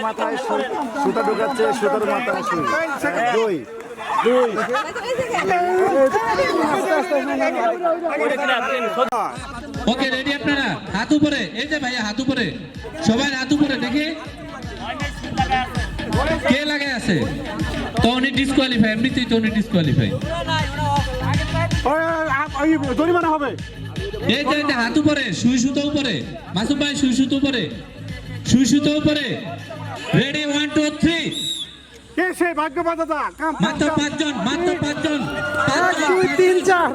মাথায় সুতা ঢুকাচ্ছে, সুতার মাথায় দুই ওকে রেডি আপনারা? হাত উপরে, এই যে ভাইয়া হাত উপরে, সবাই হাত উপরে দেখি কে লাগে আছে। তো উনি ডিসকোয়ালিফাই, এমনিতেই তো উনি ডিসকোয়ালিফাই। জরিমানা হবে। এই যে হাত উপরে, সুই সুতো উপরে, মাসুম ভাই সুই সুতো উপরে, সুই সুতো উপরে। রেডি 1 2 3। কে সেই ভাগ্যবান দাদা? মাত্র 5 জন, মাত্র 5 জন, 1 2 3 4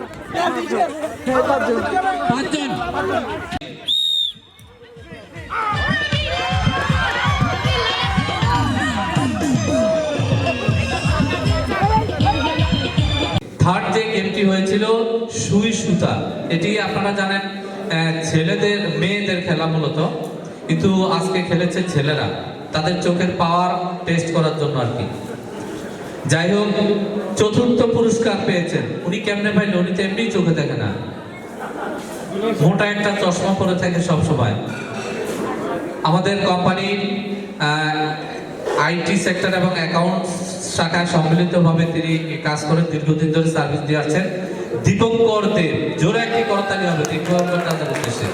5 জন। থার্ড যে গেমটি হয়েছিল সুই সুতা, এটি আপনারা জানেন ছেলেদের মেয়েদের খেলা মূলত, কিন্তু আজকে খেলেছে ছেলেরা তাদের চোখের পাওয়ার টেস্ট করার জন্য আর কি। যাই হোক, চতুর্থ পুরস্কার পেয়েছেন। উনি কেমনে পাইলেন? উনি তো এমনি চোখে দেখে না, মোটা একটা চশমা পরে থাকে সব সময়। আমাদের কোম্পানির আইটি সেক্টর এবং অ্যাকাউন্ট শাখায় সম্মিলিতভাবে তিনি কাজ করেন, দীর্ঘদিন ধরে সার্ভিস দিয়ে আসছেন। দীপঙ্কর দেব, জোরে একটি করতালি হবে দীপঙ্কর দাদার উদ্দেশ্যে।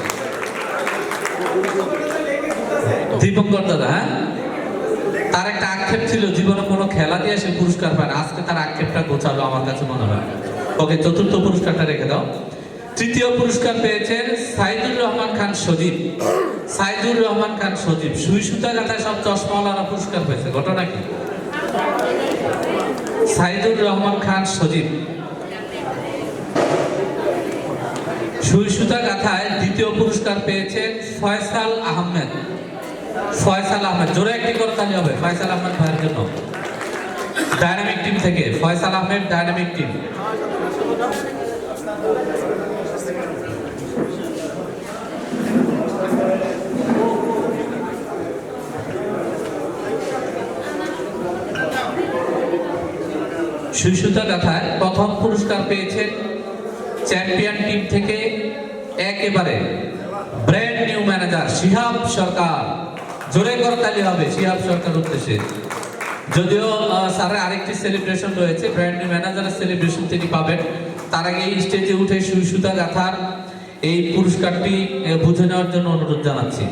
দীপঙ্কর দাদা, হ্যাঁ, তার একটা আক্ষেপ ছিল জীবনে কোনো খেলা দিয়ে সে পুরস্কার পায় না। আজকে তার আক্ষেপটা গোছালো আমার কাছে মনে হয়। ওকে, চতুর্থ পুরস্কারটা রেখে দাও। তৃতীয় পুরস্কার পেয়েছেন সাইদুর রহমান খান সজীব। সাইদুর রহমান খান সজীব সুই সুতা গাঁথায় সব চশমাওয়ালারা পুরস্কার পেয়েছে, ঘটনা কি? সাইদুর রহমান খান সজীব সুই সুতা গাঁথায় দ্বিতীয় পুরস্কার পেয়েছেন ফয়সাল আহমেদ। ফয়সাল আহমেদ, জোরে একটি করতালি হবে ফয়সাল আহমেদ ভাইয়ের জন্য। ডায়নামিক টিম থেকে ফয়সাল আহমেদ, ডায়নামিক টিম। সুই সুতা গাঁথায় প্রথম পুরস্কার পেয়েছেন চ্যাম্পিয়ন টিম থেকে একেবারে ব্র্যান্ড নিউ ম্যানেজার শিহাব সরকার। জোরে করতালি হবে শিহাব সরকার উদ্দেশ্যে। যদিও স্যারের আরেকটি সেলিব্রেশন রয়েছে, ব্র্যান্ড নিউ ম্যানেজারের সেলিব্রেশন তিনি পাবেন। তার আগে এই স্টেজে উঠে সুই সুতা গাঁথার এই পুরস্কারটি বুঝে নেওয়ার জন্য অনুরোধ জানাচ্ছি।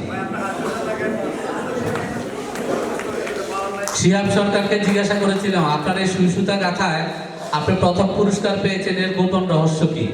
শিহাব সরকারকে জিজ্ঞাসা করেছিলাম, আপনার এই সুই সুতা গাঁথায় আপনি প্রথম পুরস্কার পেয়েছেন, এর গোপন রহস্য কি?